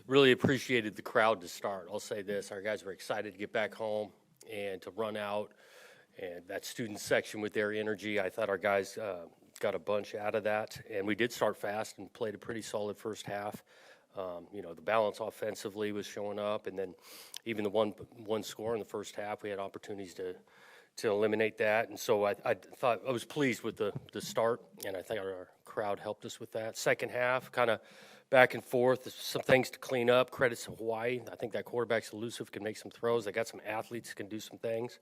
Really appreciated the crowd to start. I'll say this, our guys were excited to get back home and to run out, and that student section with their energy, I thought our guys got a bunch out of that, and we did start fast and played a pretty solid first half. The balance offensively was showing up, and then even the one score in the first half, we had opportunities to eliminate that, and so I thought I was pleased with the start, and I think our crowd helped us with that. Second half, kind of back and forth, some things to clean up. Credits to Hawaii. I think that quarterback's elusive, can make some throws. They got some athletes that can do some things.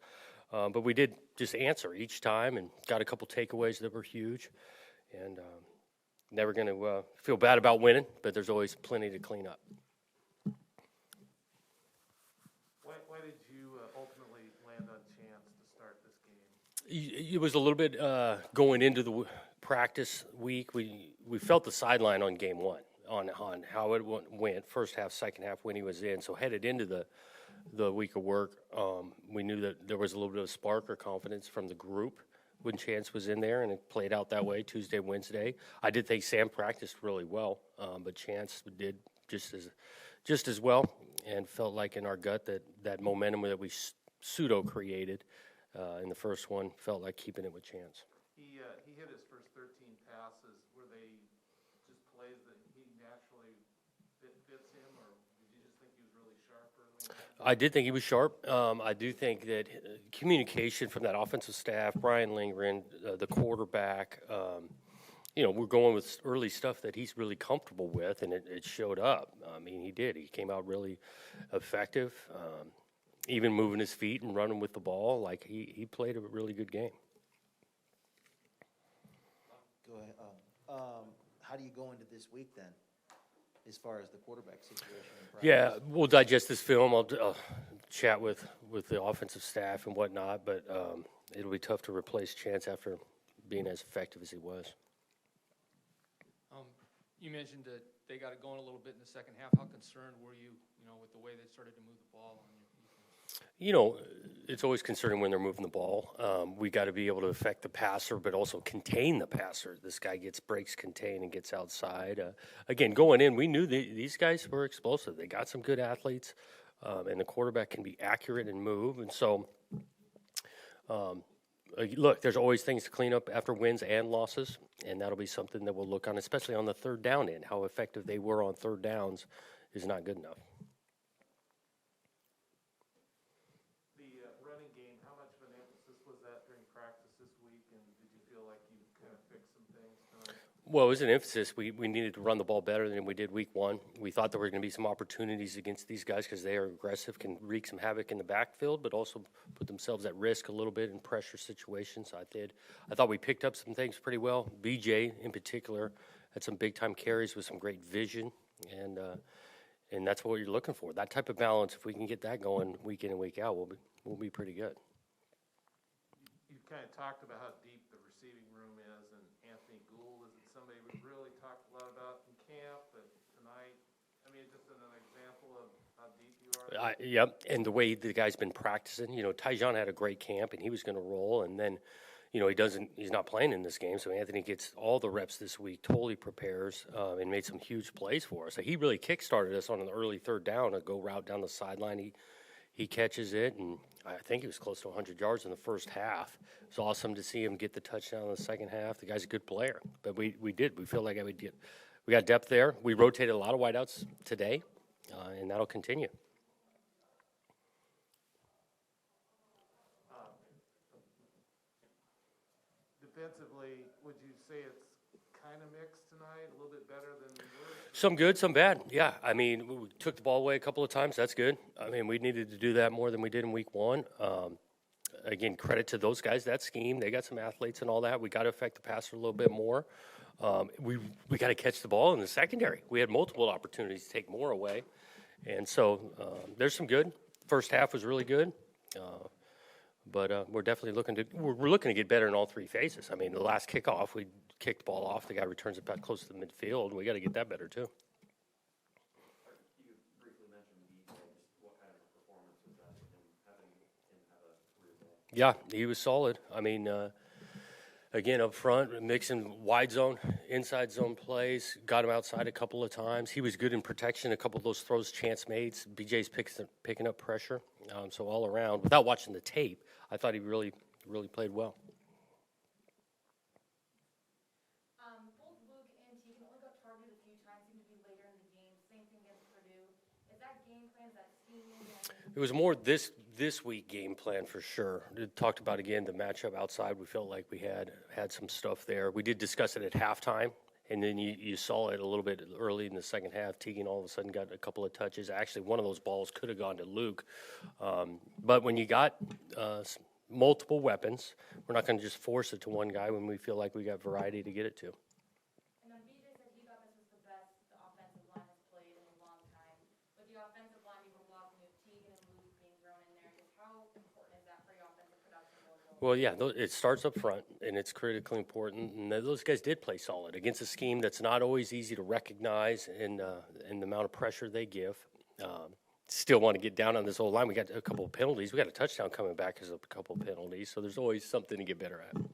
But we did just answer each time and got a couple takeaways that were huge. And never going to feel bad about winning, but there's always plenty to clean up. Why did you ultimately land on Chance to start this game? It was a little bit going into the practice week. We felt the sideline on game one. On how it went, first half, second half, when he was in. So headed into the week of work, we knew that there was a little bit of spark or confidence from the group when Chance was in there, and it played out that way Tuesday, Wednesday. I did think Sam practiced really well, but Chance did just as well, and felt like in our gut that momentum that we pseudo created in the first one felt like keeping it with Chance. He hit his first 13 passes. Were they just plays that he naturally fits him, or did you just think he was really sharp early on? I did think he was sharp. I do think that communication from that offensive staff, Brian Lindgren, the quarterback, we're going with early stuff that he's really comfortable with, and it showed up. I mean, he did. He came out really effective, even moving his feet and running with the ball. Like, he played a really good game. Go ahead. How do you go into this week then, as far as the quarterback situation? Yeah, we'll digest this film. I'll chat with the offensive staff and whatnot, but it'll be tough to replace Chance after being as effective as he was. You mentioned that they got it going a little bit in the second half. How concerned were you, with the way they started to move the ball on your defense? It's always concerning when they're moving the ball. We got to be able to affect the passer, but also contain the passer. This guy breaks contain and gets outside. Again, going in, we knew these guys were explosive. They got some good athletes, and the quarterback can be accurate and move. And so, look, there's always things to clean up after wins and losses, and that'll be something that we'll look on, especially on the third down end. How effective they were on third downs is not good enough. Well, it was an emphasis. We needed to run the ball better than we did week one. We thought there were going to be some opportunities against these guys because they are aggressive, can wreak some havoc in the backfield, but also put themselves at risk a little bit in pressure situations. I thought we picked up some things pretty well. BJ, in particular, had some big-time carries with some great vision, and that's what you're looking for. That type of balance, if we can get that going week in and week out, we'll be pretty good. You kind of talked about how deep the receiving room is, and Anthony Gould is somebody we've really talked a lot about in camp, but tonight, just an example of how deep you are. Yep, and the way the guy's been practicing, Tyjon had a great camp, and he was going to roll, and then, he's not playing in this game, so Anthony gets all the reps this week, totally prepares, and made some huge plays for us. So he really kick-started us on an early third down, a go route down the sideline. He catches it, and I think he was close to 100 yards in the first half. It was awesome to see him get the touchdown in the second half. The guy's a good player, but we did. We feel like we got depth there. We rotated a lot of wideouts today, and that'll continue. Defensively, would you say it's kind of mixed tonight, a little bit better than we were? Some good, some bad. Yeah, we took the ball away a couple of times. That's good. We needed to do that more than we did in week one. Again, credit to those guys, that scheme. They got some athletes and all that. We got to affect the passer a little bit more. We got to catch the ball in the secondary. We had multiple opportunities to take more away. And so there's some good. First half was really good. But we're definitely looking to get better in all three phases. The last kickoff, we kicked the ball off. The guy returns it back close to the midfield. We got to get that better too. You briefly mentioned BJ. Just what kind of performance was that? Having him have a career day? Yeah, he was solid. Again, up front, mixing wide zone, inside zone plays, got him outside a couple of times. He was good in protection, a couple of those throws chance made. BJ's picking up pressure. So all around, without watching the tape, I thought he really played well. Both Luke and Tegan only got targeted a few times, seemed to be later in the game. Same thing against Purdue. Is that game plan, is that scheming? It was more this week game plan for sure. We talked about again the matchup outside. We felt like we had some stuff there. We did discuss it at halftime, and then you saw it a little bit early in the second half. Tegan all of a sudden got a couple of touches. Actually, one of those balls could have gone to Luke. But when you got multiple weapons, we're not going to just force it to one guy when we feel like we got variety to get it to. And then BJ said he thought this was the best the offensive line has played in a long time. With the offensive line you were blocking with Tegan and Luke being thrown in there, just how important is that for your offensive production going forward? Well, yeah, it starts up front, and it's critically important. And those guys did play solid against a scheme that's not always easy to recognize in the amount of pressure they give. Still want to get down on this whole line. We got a couple of penalties. We got a touchdown coming back because of a couple of penalties. So there's always something to get better at. Now,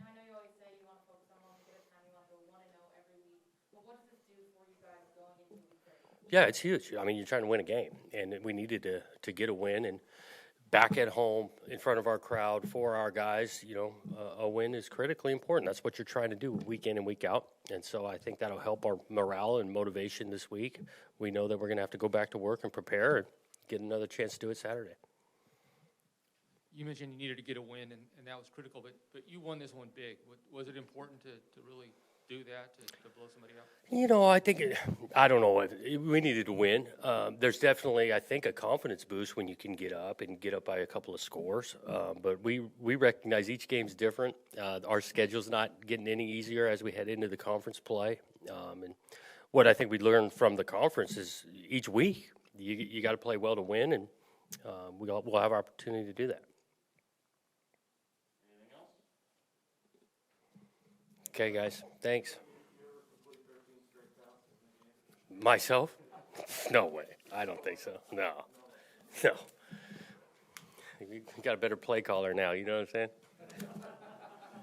I know you always say you want to focus on 1 week at a time, you want to go 1-0 every week. But what does this do for you guys going into week 3? Yeah, it's huge. I mean, you're trying to win a game, and we needed to get a win. And back at home in front of our crowd for our guys, a win is critically important. That's what you're trying to do week in and week out. And so I think that'll help our morale and motivation this week. We know that we're going to have to go back to work and prepare and get another chance to do it Saturday. You mentioned you needed to get a win, and that was critical, but you won this one big. Was it important to really do that, to blow somebody up? I think, I don't know, we needed to win. There's definitely, I think, a confidence boost when you can get up by a couple of scores. But we recognize each game's different. Our schedule's not getting any easier as we head into the conference play. And what I think we learned from the conference is each week you got to play well to win, and we'll have our opportunity to do that. Okay, guys. Thanks. Myself? No way. I don't think so. No. We got a better play caller now. You know what I'm saying?